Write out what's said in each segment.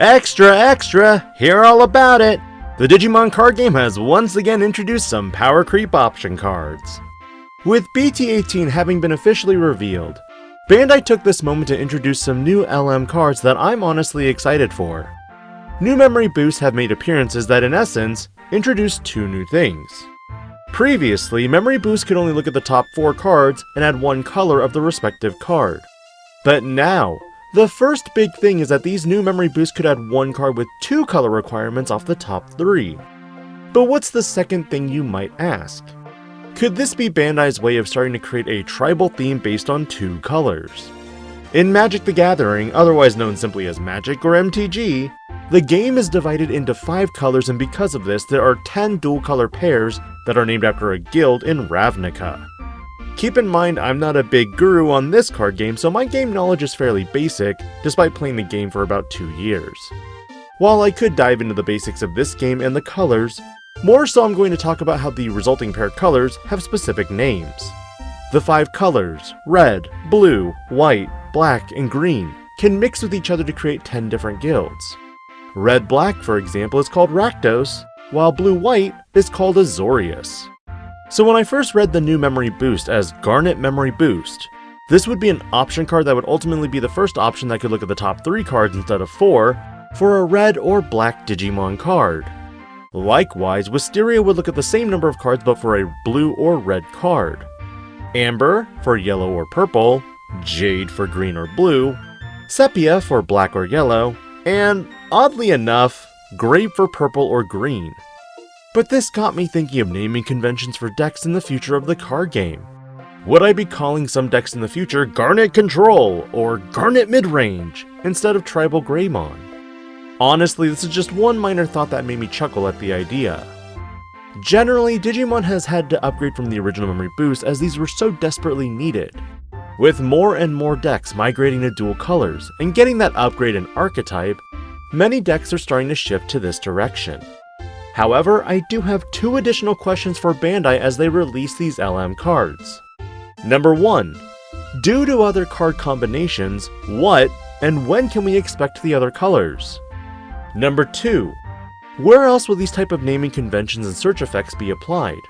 Extra, extra! Hear all about it! The Digimon card game has once again introduced some power creep option cards. With BT18 having been officially revealed, Bandai took this moment to introduce some new LM cards that I'm honestly excited for. New memory boosts have made appearances that in essence, introduce two new things. Previously, memory boosts could only look at the top 4 cards and add one color of the respective card. But now, the first big thing is that these new memory boosts could add one card with 2 color requirements off the top 3. But what's the second thing, you might ask? Could this be Bandai's way of starting to create a tribal theme based on 2 colors? In Magic the Gathering, otherwise known simply as Magic or MTG, the game is divided into 5 colors, and because of this, there are 10 dual color pairs that are named after a guild in Ravnica. Keep in mind, I'm not a big guru on this card game, so my game knowledge is fairly basic, despite playing the game for about 2 years. While I could dive into the basics of this game and the colors, more so I'm going to talk about how the resulting paired colors have specific names. The 5 colors, red, blue, white, black, and green, can mix with each other to create 10 different guilds. Red-black, for example, is called Rakdos, while blue-white is called Azorius. So when I first read the new memory boost as Garnet Memory Boost, this would be an option card that would ultimately be the first option that could look at the top 3 cards instead of 4 for a red or black Digimon card. Likewise, Wisteria would look at the same number of cards but for a blue or red card. Amber for yellow or purple, Jade for green or blue, Sepia for black or yellow, and, oddly enough, Grape for purple or green. But this got me thinking of naming conventions for decks in the future of the card game. Would I be calling some decks in the future Garnet Control or Garnet Midrange instead of Tribal Greymon? Honestly, this is just one minor thought that made me chuckle at the idea. Generally, Digimon has had to upgrade from the original memory boost as these were so desperately needed. With more and more decks migrating to dual colors and getting that upgrade in Archetype, many decks are starting to shift to this direction. However, I do have 2 additional questions for Bandai as they release these LM cards. Number 1. Due to other card combinations, what and when can we expect the other colors? Number 2. Where else will these type of naming conventions and search effects be applied?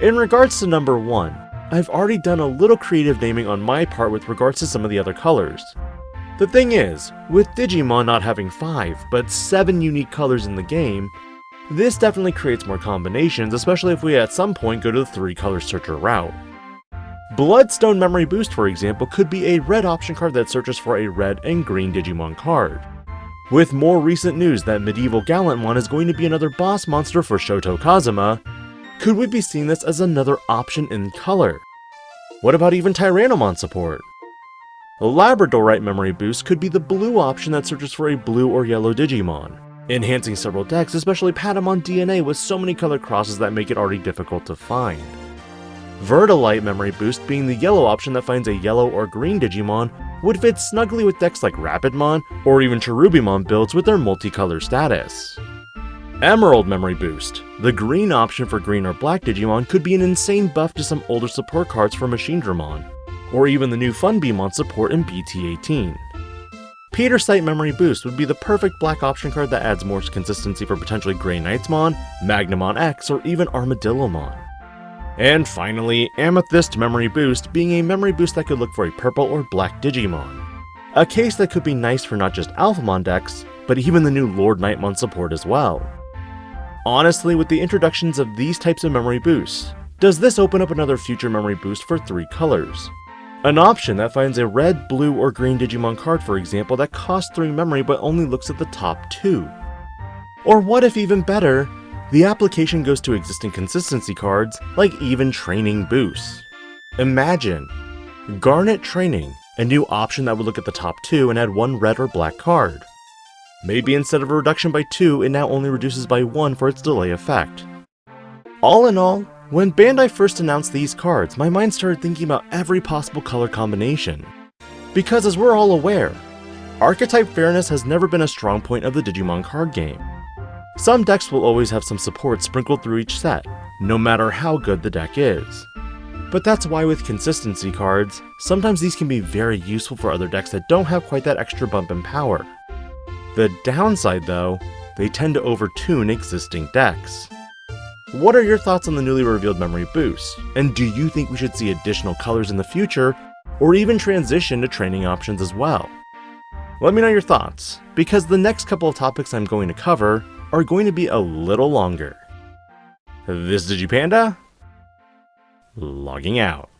In regards to number 1, I've already done a little creative naming on my part with regards to some of the other colors. The thing is, with Digimon not having 5, but 7 unique colors in the game, this definitely creates more combinations, especially if we at some point go to the 3-color searcher route. Bloodstone Memory Boost, for example, could be a red option card that searches for a red and green Digimon card. With more recent news that Medieval Gallantmon is going to be another boss monster for Shoto Kazuma, could we be seeing this as another option in color? What about even Tyrannomon support? Labradorite Memory Boost could be the blue option that searches for a blue or yellow Digimon, enhancing several decks, especially Patamon DNA with so many color crosses that make it already difficult to find. Verdalite Memory Boost being the yellow option that finds a yellow or green Digimon would fit snugly with decks like Rapidmon or even Cherubimon builds with their multicolor status. Emerald Memory Boost, the green option for green or black Digimon, could be an insane buff to some older support cards for Machinedramon, or even the new Funbeamon support in BT18. Petersite Memory Boost would be the perfect black option card that adds more consistency for potentially Grey Knightsmon, Magnamon X, or even Armadillomon. And finally, Amethyst Memory Boost being a memory boost that could look for a purple or black Digimon. A case that could be nice for not just Alphamon decks, but even the new Lord Knightmon support as well. Honestly, with the introductions of these types of memory boosts, does this open up another future memory boost for 3 colors? An option that finds a red, blue, or green Digimon card, for example, that costs 3 memory but only looks at the top 2. Or what if, even better, the application goes to existing consistency cards like even training boosts? Imagine Garnet Training, a new option that would look at the top 2 and add 1 red or black card. Maybe instead of a reduction by 2, it now only reduces by 1 for its delay effect. All in all, when Bandai first announced these cards, my mind started thinking about every possible color combination. Because as we're all aware, archetype fairness has never been a strong point of the Digimon card game. Some decks will always have some support sprinkled through each set, no matter how good the deck is. But that's why with consistency cards, sometimes these can be very useful for other decks that don't have quite that extra bump in power. The downside though, they tend to overtune existing decks. What are your thoughts on the newly revealed memory boost, and do you think we should see additional colors in the future, or even transition to training options as well? Let me know your thoughts, because the next couple of topics I'm going to cover are going to be a little longer. This is DIGI-PANDA, logging out.